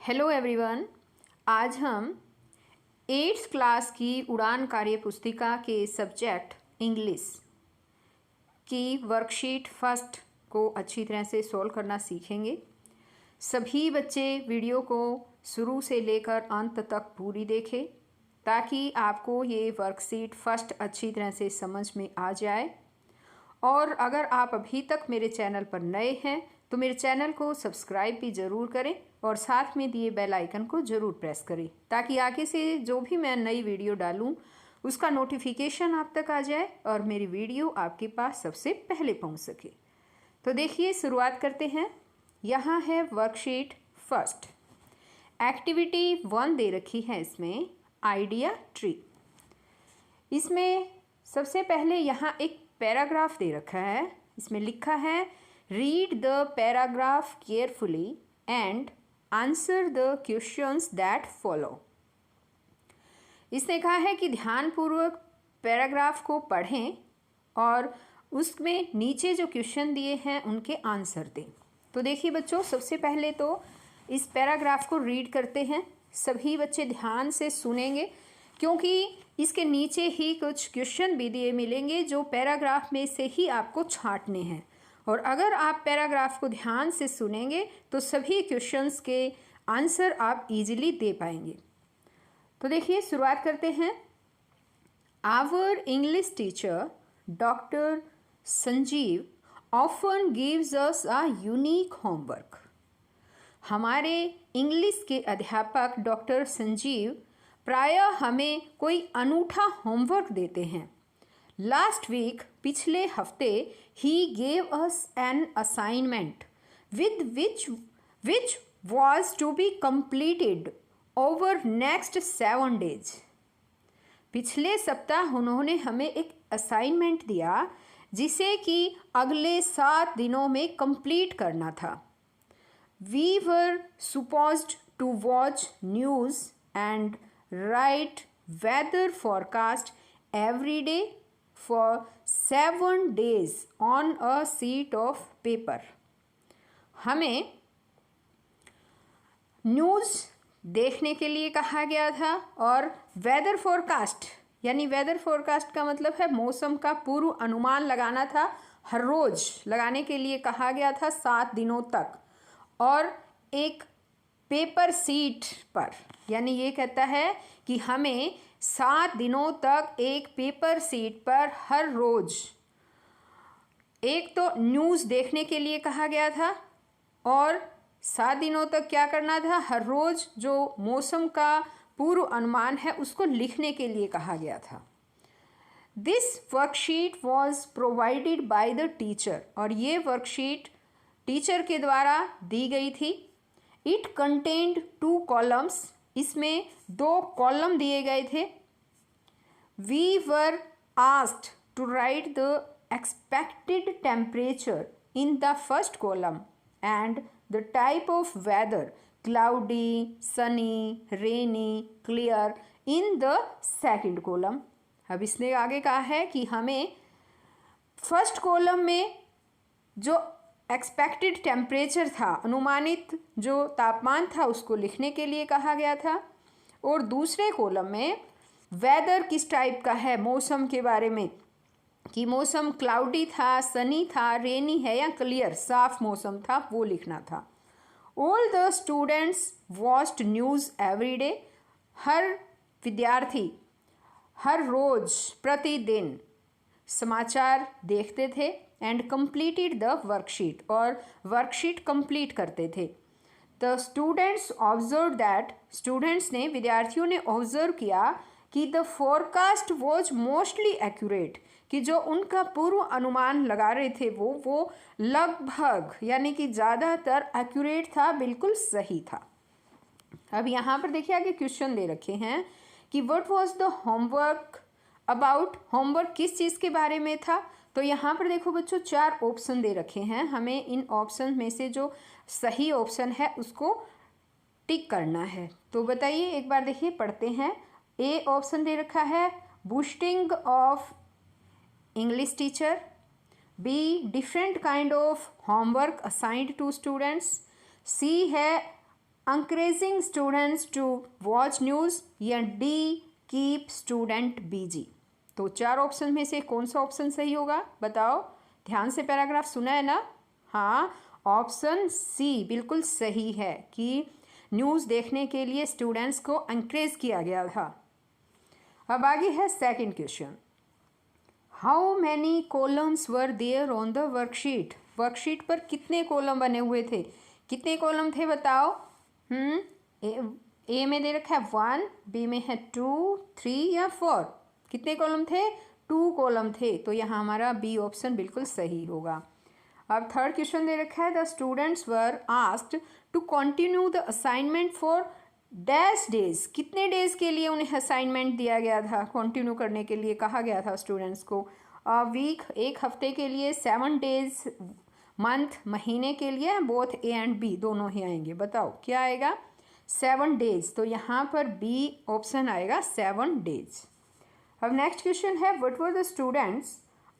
Hello everyone. आज हम 8th class की उड़ान कार्य पुस्तिका के सब्जेक्ट इंग्लिश की वर्कशीट फर्स्ट को अच्छी तरह से सॉल्व करना सीखेंगे। सभी बच्चे वीडियो को शुरू से लेकर अंत तक पूरी देखें ताकि आपको ये वर्कशीट फर्स्ट अच्छी तरह से समझ में आ जाए। और अगर आप अभी तक मेरे चैनल पर नए हैं तो मेरे चैनल को सब्सक्राइब भी ज़रूर करें और साथ में दिए बेल आइकन को ज़रूर प्रेस करें ताकि आगे से जो भी मैं नई वीडियो डालूं उसका नोटिफिकेशन आप तक आ जाए और मेरी वीडियो आपके पास सबसे पहले पहुंच सके। तो देखिए, शुरुआत करते हैं। यहाँ है वर्कशीट फर्स्ट। एक्टिविटी 1 दे रखी है इसमें, आइडिया ट्री। इसमें सबसे पहले यहाँ एक पैराग्राफ दे रखा है। इसमें लिखा है read the paragraph carefully and answer the questions that follow. इसने कहा है कि ध्यानपूर्वक पैराग्राफ को पढ़ें और उसमें नीचे जो क्वेश्चन दिए हैं उनके आंसर दें। तो देखिए बच्चों, सबसे पहले तो इस पैराग्राफ को रीड करते हैं। सभी बच्चे ध्यान से सुनेंगे क्योंकि इसके नीचे ही कुछ क्वेश्चन भी दिए मिलेंगे जो पैराग्राफ में से ही आपको छांटने हैं। और अगर आप पैराग्राफ को ध्यान से सुनेंगे तो सभी क्वेश्चंस के आंसर आप इजीली दे पाएंगे। तो देखिए, शुरुआत करते हैं। Our English teacher doctor Sanjeev often gives us a unique homework. हमारे इंग्लिश के अध्यापक डॉक्टर संजीव प्रायः हमें कोई अनूठा होमवर्क देते हैं। लास्ट वीक, पिछले हफ्ते, ही gave us an assignment which was to be completed over next 7 days। पिछले सप्ताह उन्होंने हमें एक असाइनमेंट दिया जिसे कि अगले 7 दिनों में कंप्लीट करना था। We were supposed to watch news and write weather forecast every day for 7 days on a sheet of paper। हमें न्यूज़ देखने के लिए कहा गया था और वेदर फोरकास्ट, यानी वेदर फोरकास्ट का मतलब है मौसम का पूर्व अनुमान लगाना था। हर रोज़ लगाने के लिए कहा गया था 7 दिनों तक, और एक पेपर सीट पर, यानी ये कहता है कि हमें 7 दिनों तक एक पेपर सीट पर हर रोज़ एक तो न्यूज़ देखने के लिए कहा गया था और 7 दिनों तक क्या करना था, हर रोज़ जो मौसम का पूर्व अनुमान है उसको लिखने के लिए कहा गया था। This worksheet was provided by the teacher, और ये वर्कशीट टीचर के द्वारा दी गई थी। इट कंटेन्ड 2 कॉलम्स, इसमें 2 कॉलम दिए गए थे। We were asked to write the expected temperature in the first column and the type of weather cloudy, sunny, rainy, clear in the second column. अब इसने आगे कहा है कि हमें फर्स्ट कॉलम में जो एक्सपेक्टेड टेम्परेचर था, अनुमानित जो तापमान था, उसको लिखने के लिए कहा गया था, और दूसरे कॉलम में वेदर किस टाइप का है, मौसम के बारे में, कि मौसम क्लाउडी था, सनी था, रेनी है या क्लियर, साफ मौसम था, वो लिखना था। All the students watched news every day. हर विद्यार्थी हर रोज़, प्रतिदिन समाचार देखते थे। एंड कंप्लीटेड द वर्कशीट, और वर्कशीट कंप्लीट करते थे। The students observe that, students ने, विद्यार्थियों ने ऑब्जर्व किया कि the forecast was mostly accurate, कि जो उनका पूर्व अनुमान लगा रहे थे वो लगभग, यानी कि ज़्यादातर एक्यूरेट था, बिल्कुल सही था। अब यहाँ पर देखिए आगे क्वेश्चन दे रखे हैं कि what was the homework about. Homework किस चीज़ के बारे में था। तो यहाँ पर देखो बच्चों, 4 ऑप्शन दे रखे हैं। हमें इन ऑप्शन में से जो सही ऑप्शन है उसको टिक करना है। तो बताइए, एक बार देखिए, पढ़ते हैं। ए ऑप्शन दे रखा है boosting of English teacher. B, different kind of homework assigned to students. C है encouraging students to watch news, या डी कीप स्टूडेंट बिजी। तो चार ऑप्शन में से कौन सा ऑप्शन सही होगा बताओ। ध्यान से पैराग्राफ सुना है ना। हाँ, ऑप्शन सी बिल्कुल सही है कि न्यूज़ देखने के लिए स्टूडेंट्स को एनकरेज किया गया था। अब आगे है second question. How many columns were there on the worksheet. Worksheet पर कितने कॉलम बने हुए थे, कितने कॉलम थे बताओ। ए में दे रखा है 1, बी में है 2, 3 या 4। कितने कॉलम थे, 2 कॉलम थे, तो यहाँ हमारा बी ऑप्शन बिल्कुल सही होगा। अब थर्ड क्वेश्चन दे रखा है the students were asked to continue the assignment for dash days. कितने डेज के लिए उन्हें असाइनमेंट दिया गया था, कंटिन्यू करने के लिए कहा गया था स्टूडेंट्स को। वीक, एक हफ्ते के लिए, 7 डेज, मंथ, महीने के लिए, बोथ ए एंड बी दोनों ही आएंगे। बताओ क्या आएगा, 7 डेज। तो यहाँ पर बी ऑप्शन आएगा 7 डेज। अब नेक्स्ट क्वेश्चन है what were the students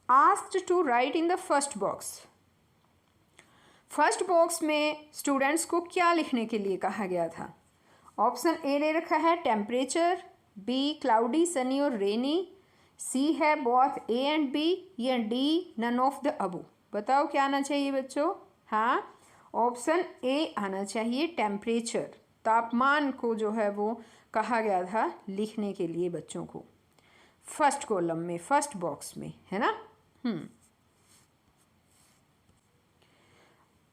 asked to write in the first box. First box में स्टूडेंट्स को क्या लिखने के लिए कहा गया था। ऑप्शन ए ले रखा है टेम्परेचर, बी क्लाउडी, सनी और रेनी, सी है बोथ ए एंड बी, या D none of the above. बताओ क्या आना चाहिए बच्चों। हाँ, ऑप्शन ए आना चाहिए, टेम्परेचर, तापमान को जो है वो कहा गया था लिखने के लिए बच्चों को, फर्स्ट कॉलम में, फर्स्ट बॉक्स में, है ना।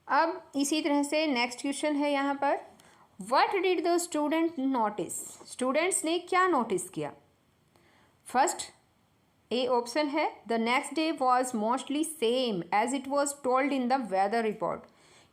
अब इसी तरह से नेक्स्ट क्वेश्चन है यहाँ पर what did the student notice. Students ने क्या नोटिस किया। फर्स्ट ए ऑप्शन है the next day was mostly same as it was told in the weather report,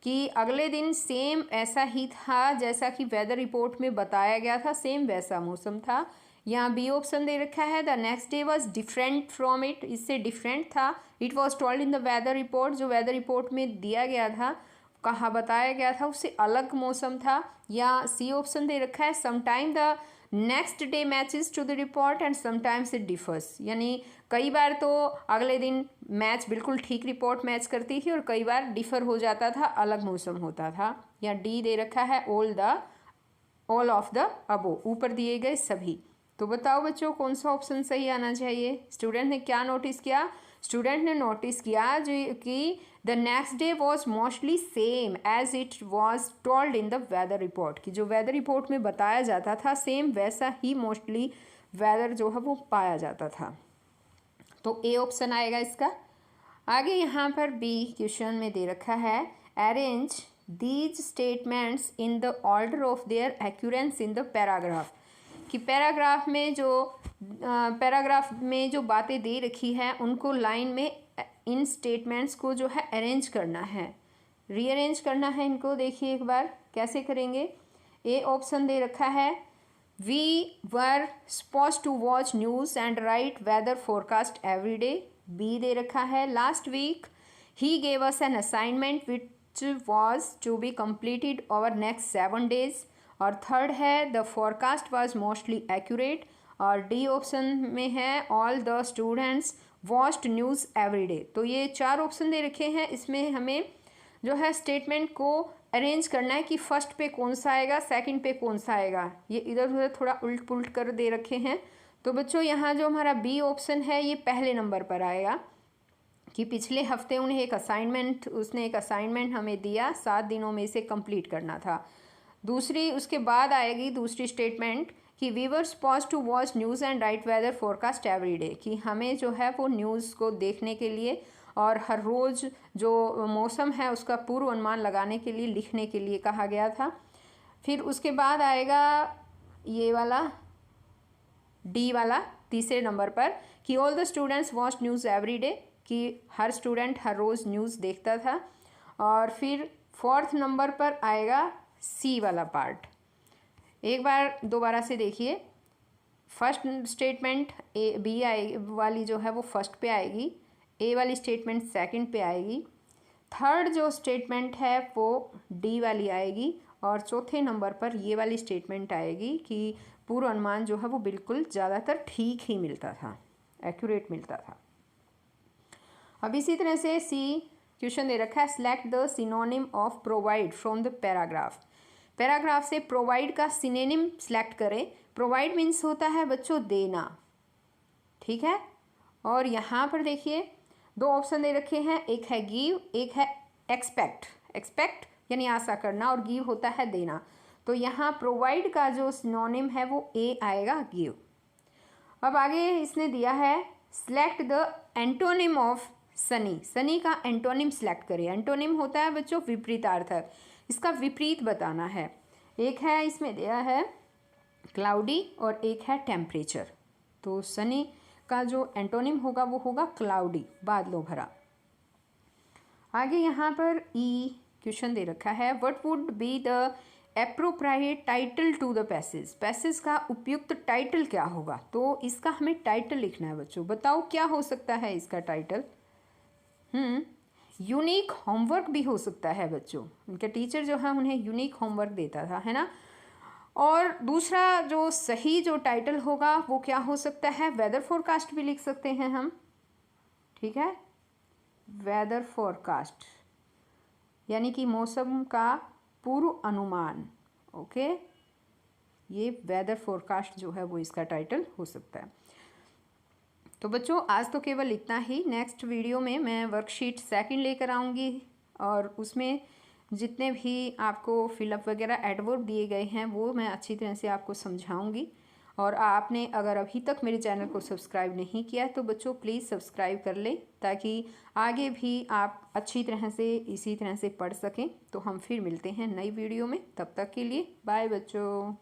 कि अगले दिन सेम ऐसा ही था जैसा कि वेदर रिपोर्ट में बताया गया था, सेम वैसा मौसम था। यहाँ बी ऑप्शन दे रखा है the next day was different from it, इससे डिफरेंट था। It was told in the weather report, जो वेदर रिपोर्ट में दिया गया था, कहाँ बताया गया था, उससे अलग मौसम था। या सी ऑप्शन दे रखा है sometime the next day matches to the report and sometimes it differs, यानी कई बार तो अगले दिन मैच बिल्कुल ठीक रिपोर्ट मैच करती थी और कई बार डिफर हो जाता था, अलग मौसम होता था। या डी दे रखा है ऑल ऑफ द अबो, ऊपर दिए गए सभी। तो बताओ बच्चों कौन सा ऑप्शन सही आना चाहिए। स्टूडेंट ने क्या नोटिस किया। स्टूडेंट ने नोटिस किया जो कि the next day was mostly same as it was told in the weather report, कि जो वेदर रिपोर्ट में बताया जाता था सेम वैसा ही मोस्टली वेदर जो है वो पाया जाता था। तो ए ऑप्शन आएगा इसका। आगे यहाँ पर बी क्वेश्चन में दे रखा है arrange these statements in the order of their occurrence in the paragraph, कि पैराग्राफ में जो बातें दे रखी हैं उनको लाइन में इन स्टेटमेंट्स को जो है अरेंज करना है, रीअरेंज करना है इनको। देखिए एक बार कैसे करेंगे। ए ऑप्शन दे रखा है we were suppose to watch news and write weather forecast every day. B दे रखा है लास्ट वीक ही gave us an assignment which was to be completed over next 7 days. और थर्ड है the forecast was mostly accurate. और D option में है all the students watched news every day. तो ये 4 ऑप्शन दे रखे हैं, इसमें हमें जो है स्टेटमेंट को अरेंज करना है कि फर्स्ट पे कौन सा आएगा, सेकंड पे कौन सा आएगा। ये इधर उधर थोड़ा उल्ट पुल्ट कर दे रखे हैं। तो बच्चों यहाँ जो हमारा बी ऑप्शन है ये पहले नंबर पर आएगा, कि पिछले हफ्ते उसने एक असाइनमेंट हमें दिया, 7 दिनों में इसे कंप्लीट करना था। दूसरी उसके बाद आएगी दूसरी स्टेटमेंट कि we were suppose to watch news and write weather forecast every day, कि हमें जो है वो न्यूज़ को देखने के लिए और हर रोज़ जो मौसम है उसका पूर्व अनुमान लगाने के लिए लिखने के लिए कहा गया था। फिर उसके बाद आएगा ये वाला डी वाला तीसरे नंबर पर कि all the students watch news every day, कि हर स्टूडेंट हर रोज़ न्यूज़ देखता था। और फिर 4th नंबर पर आएगा सी वाला पार्ट। एक बार दोबारा से देखिए, फर्स्ट स्टेटमेंट ए बी वाली जो है वो फर्स्ट पे आएगी, ए वाली स्टेटमेंट सेकंड पे आएगी, थर्ड जो स्टेटमेंट है वो डी वाली आएगी, और चौथे नंबर पर ये वाली स्टेटमेंट आएगी कि पूर्व अनुमान जो है वो बिल्कुल ज़्यादातर ठीक ही मिलता था, एक्यूरेट मिलता था। अब इसी तरह से सी क्वेश्चन दे रखा है select the synonym of provide from the paragraph. Paragraph से प्रोवाइड का सिनोनिम सेलेक्ट करें। प्रोवाइड मीन्स होता है बच्चों देना, ठीक है। और यहाँ पर देखिए 2 ऑप्शन दे रखे हैं, एक है गिव, एक है एक्सपेक्ट। एक्सपेक्ट यानी आशा करना और गिव होता है देना। तो यहाँ प्रोवाइड का जो सिनोनिम है वो ए आएगा, गिव। अब आगे इसने दिया है select the antonym of Sunny. Sunny का एंटोनिम सेलेक्ट करें। एंटोनिम होता है बच्चों विपरीतार्थक, इसका विपरीत बताना है। एक है इसमें दिया है क्लाउडी और एक है टेम्परेचर। तो सनी का जो एंटोनिम होगा वो होगा क्लाउडी, बादलों भरा। आगे यहाँ पर ई क्वेश्चन दे रखा है, what would be the appropriate title to the passage. Passage का उपयुक्त टाइटल क्या होगा? तो इसका हमें टाइटल लिखना है बच्चों। बताओ क्या हो सकता है इसका टाइटल? यूनिक होमवर्क भी हो सकता है बच्चों। उनके टीचर जो है उन्हें यूनिक होमवर्क देता था, है ना। और दूसरा जो सही जो टाइटल होगा वो क्या हो सकता है? वेदर फोरकास्ट भी लिख सकते हैं हम, ठीक है। वेदर फोरकास्ट यानी कि मौसम का पूर्व अनुमान, ओके। ये वेदर फोरकास्ट जो है वो इसका टाइटल हो सकता है। तो बच्चों आज तो केवल इतना ही। नेक्स्ट वीडियो में मैं वर्कशीट 2 लेकर आऊँगी और उसमें जितने भी आपको फिलअप वगैरह एडवर्ब दिए गए हैं वो मैं अच्छी तरह से आपको समझाऊंगी। और आपने अगर अभी तक मेरे चैनल को सब्सक्राइब नहीं किया है तो बच्चों प्लीज़ सब्सक्राइब कर लें, ताकि आगे भी आप अच्छी तरह से इसी तरह से पढ़ सकें। तो हम फिर मिलते हैं नई वीडियो में, तब तक के लिए बाय बच्चों।